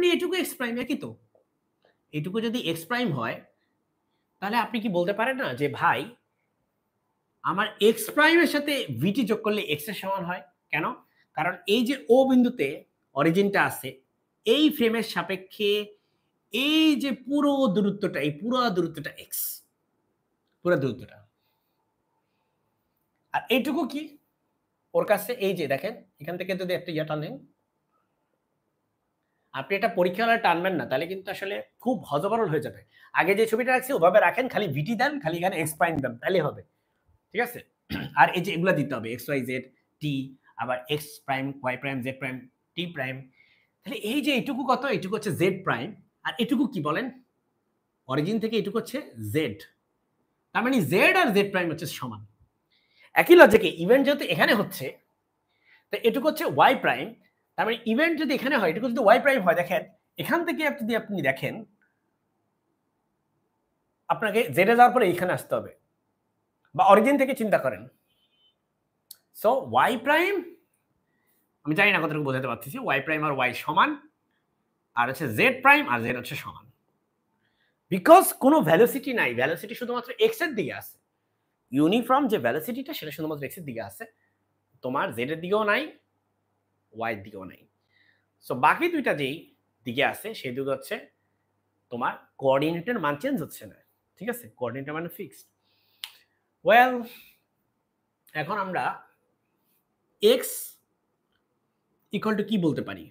মানে এটুকু x prime একই তো। এটুকু যদি এক্স প্রাইম হয় তাহলে আপনি কি বলতে পারেন না যে ভাই আমার এক্স প্রাইমের সাথে ভিটি যোগ করলে এক্স এর সমান হয়? কেন? কারণ এই যে ও বিন্দুতে অরিজিনটা আছে, এই ফ্রেমের সাপেক্ষে এই যে পুরো দূরত্বটা, এই পুরো দূরত্বটা এক্স, পুরো দূরত্বটা। আর এইটুকু কি ওর কাছে? এই যে দেখেন এখান থেকে যদি একটা ইয়া টানেন, আপনি এটা পরীক্ষা হলে টানবেন না, তাহলে কিন্তু আসলে খুব হজবরল হয়ে যাবে। আগে যে ছবিটা রাখছি ওভাবে রাখেন, খালি ভিটি দেন, খালি এখানে এক্স প্রাইম দেন, তাহলে হবে। ঠিক আছে? আর এই যে এগুলা দিতে হবে এক্স ওয়াই জেড টি, আবার X prime Y prime Z prime T prime. তাহলে এই যে এইটুকু কত? এইটুকু হচ্ছে জেড প্রাইম। আর এটুকু কি বলেন? অরিজিন থেকে এটুকু হচ্ছে জেড। তার মানে জেড আর জেড প্রাইম হচ্ছে সমান। একই লজিকে ইভেন্ট যেহেতু এখানে হচ্ছে, তো এটুকু হচ্ছে ওয়াই প্রাইম। তার মানে ইভেন্ট যদি এখানে হয়, এটুকু যদি ওয়াই প্রাইম হয়, দেখেন এখান থেকে যদি আপনি দেখেন, আপনাকে জেডে যাওয়ার পরে এইখানে আসতে হবে, বা অরিজিন থেকে চিন্তা করেন। সো ওয়াই প্রাইম, আমি জানি না কতটুকু বোঝাতে পারতেছি, ওয়াই প্রাইম আর ওয়াই সমান, আর হচ্ছে জেড প্রাইম আর জেড হচ্ছে সমান। বিকজ কোনো ভ্যালোসিটি নাই, ভ্যালোসিটি শুধুমাত্র এক্স এর দিকে আছে। ইউনিফর্ম যে ভ্যালোসিটিটা সেটা শুধুমাত্র এক্স এর দিকে আছে, তোমার জেড এর দিকেও নাই, ওয়াই এর দিকেও নাই। সো বাকি দুইটা যেই দিকে আছে সেই দিকে হচ্ছে তোমার কোঅর্ডিনেটের মান চেঞ্জ হচ্ছে না। ঠিক আছে? কোঅর্ডিনেটের মান ফিক্সড। ওয়েল, এখন আমরা এক্স ইকুয়াল টু কি বলতে পারি?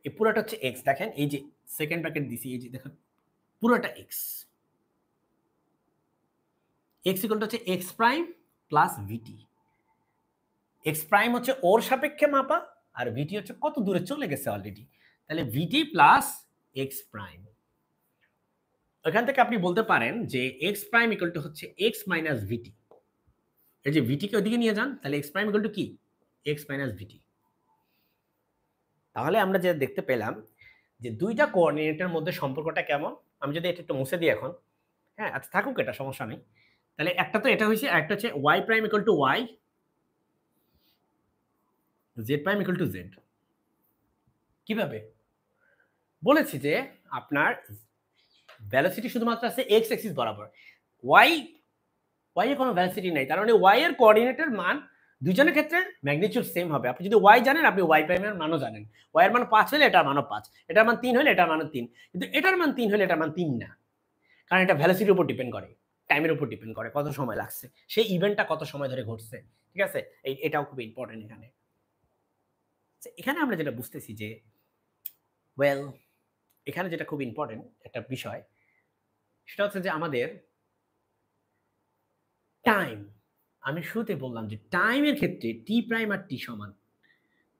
এই পুরোটা হচ্ছে এক্স, দেখেন এই যে সেকেন্ড ব্র্যাকেট দিছি, এই যে দেখেন পুরোটা এক্স। এক্স ইকুয়াল টু হচ্ছে এক্স প্রাইম প্লাস ভিটি। এক্স প্রাইম হচ্ছে ওর সাপেক্ষে মাপা, আর ভিটি হচ্ছে কত দূরে চলে গেছে অলরেডি। তাহলে ভিটি প্লাস এক্স প্রাইম। ওখান থেকে আপনি বলতে পারেন যে এক্স প্রাইম ইকুয়াল টু হচ্ছে এক্স মাইনাস ভিটি। এই যে ভিটিকে ওইদিকে নিয়ে যান, তাহলে এক্স প্রাইম ইকুয়াল টু কি? এক্স মাইনাস ভিটি। তাহলে আমরা যে দেখতে পেলাম যে দুইটা কোঅর্ডিনেটের মধ্যে সম্পর্কটা কেমন। আমি যদি এটা একটু মুছে দিই এখন, হ্যাঁ আচ্ছা থাকুক, এটা সমস্যা নেই। তাহলে একটা তো এটা হয়েছে, একটা হচ্ছে Y prime equal to Y, Z prime equal to Z. কিভাবে? বলেছি যে আপনার ভ্যালোসিটি শুধুমাত্র আছে এক্স অ্যাক্সিস বরাবর, ওয়াই এর কোনো ভ্যালোসিটি নাই। তার মানে ওয়াই এর কোঅর্ডিনেটের মান দুইজনের ক্ষেত্রে ম্যাগনিটিউড সেম হবে। আপনি যদি ওয়াই জানেন, আপনি ওয়াই প্রাইমের মানও জানেন। ওয়াই এর মান 5 হলে এটার মানও 5, এটার মান 3 হলে এটার মানও 3। কিন্তু এটার মান 3 হলে এটার মান 3 না, কারণ এটা ভ্যালোসিটির উপর ডিপেন্ড করে, টাইমের উপর ডিপেন্ড করে, কত সময় লাগছে, সেই ইভেন্টটা কত সময় ধরে ঘটছে। ঠিক আছে? এটাও খুব ইম্পর্টেন্ট এখানে। এখানে আমরা যেটা বুঝতেছি যে ওয়েল, এখানে যেটা খুব ইম্পর্টেন্ট একটা বিষয়, সেটা হচ্ছে যে আমাদের টাইম। আমি শুরুতে বললাম যে টাইমের ক্ষেত্রে টি প্রাইম আর টি সমান,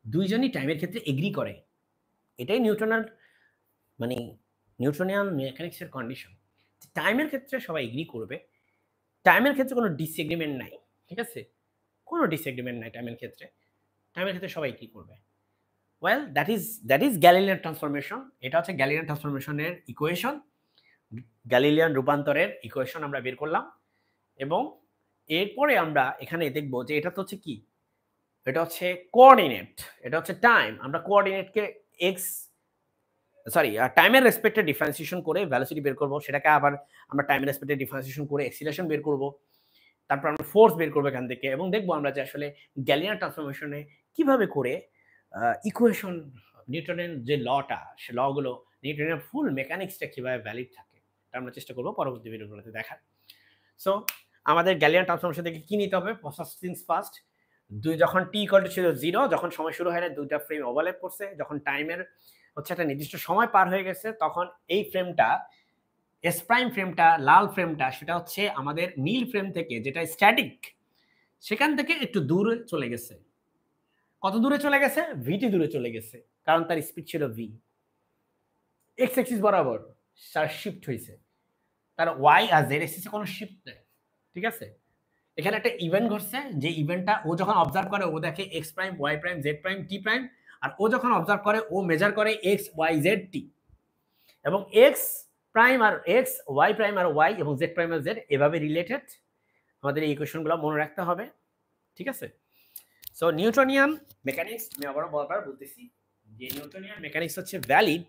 দুইজনই টাইমের ক্ষেত্রে এগ্রি করে। এটাই নিউটনের মানে নিউটনিয়ান মেকানিক্সের কন্ডিশন। টাইমের ক্ষেত্রে সবাই এগ্রি করবে, টাইমের ক্ষেত্রে কোনো ডিসএগ্রিমেন্ট নাই। ঠিক আছে? কোনো ডিসএগ্রিমেন্ট নাই টাইমের ক্ষেত্রে, টাইমের ক্ষেত্রে সবাই এগ্রি করবে। Well, that is Galilean transformation. এটা হচ্ছে গ্যালিলিয়ান ট্রান্সফরমেশনের ইকুয়েশন, গ্যালিলিয়ান রূপান্তরের ইকুয়েশন আমরা বের করলাম। এবং এরপরে আমরা এখানে দেখব যে এটা তো হচ্ছে কি, এটা হচ্ছে কোঅর্ডিনেট, এটা হচ্ছে টাইম। আমরা কোঅর্ডিনেটকে এক্স সরি টাইমের রেসপেক্টে ডিফারেন্সিয়েশন করে ভ্যালোসিটি বের করব, সেটাকে আবার আমরা টাইমের রেসপেক্টে ডিফারেন্সিয়েশন করে অ্যাক্সিলারেশন বের করব, তারপর আমরা ফোর্স বের করবো এখান থেকে, এবং দেখবো আমরা যে আসলে গ্যালিলিয়ান ট্রান্সফরমেশনে কিভাবে করে ইকুয়েশন, নিউটনের যে লটা, সে লগুলো, নিউটনের ফুল মেকানিক্সটা কিভাবে ভ্যালিড থাকে, এটা আমরা চেষ্টা করবো পরবর্তী ভিডিওগুলোতে দেখার। সো আমাদের গ্যালিলিয়ান ট্রান্সফরমেশন থেকে কি নিতে হবে? ফার্স্ট থিংস ফার্স্ট, যখন টি ইকুয়াল টু ছিল 0, যখন সময় শুরু হয় না, দুইটা ফ্রেম ওভারল্যাপ করছে, যখন টাইমের হচ্ছে একটা নির্দিষ্ট সময় পার হয়ে গেছে, তখন এই ফ্রেমটা, এস প্রাইম ফ্রেমটা, লাল ফ্রেমটা, সেটা হচ্ছে আমাদের নীল ফ্রেম থেকে, যেটা স্ট্যাটিক, সেখান থেকে একটু দূরে চলে গেছে। কত দূরে চলে গেছে? ভিটি দূরে চলে গেছে, কারণ তার স্পিড ছিল ভি। এক্স অ্যাক্সিস বরাবর তার শিফট হয়েছে, তার ওয়াই আর জেড অ্যাক্সিসে কোনো শিফট নেই। ঠিক আছে? এখানে একটা ইভেন্ট ঘটছে, যে ইভেন্টটা ও যখন অবজার্ভ করে, ও দেখে X prime, Y prime, Z prime, T prime. আর ও যখন অবজার্ভ করে, ও মেজার করে এক্স, ওয়াই, জেড, টি। এবং এক্স প্রাইম আর এক্স, ওয়াই প্রাইম আর ওয়াই, এবং জেড প্রাইম আর জেড এভাবে রিলেটেড। আমাদের এই ইকুয়েশনগুলো মনে রাখতে হবে। ঠিক আছে? সো নিউটনিয়ান মেকানিক্স, আমি আবারও বারবার বলতেছি যে নিউটনিয়ান মেকানিক্স হচ্ছে ভ্যালিড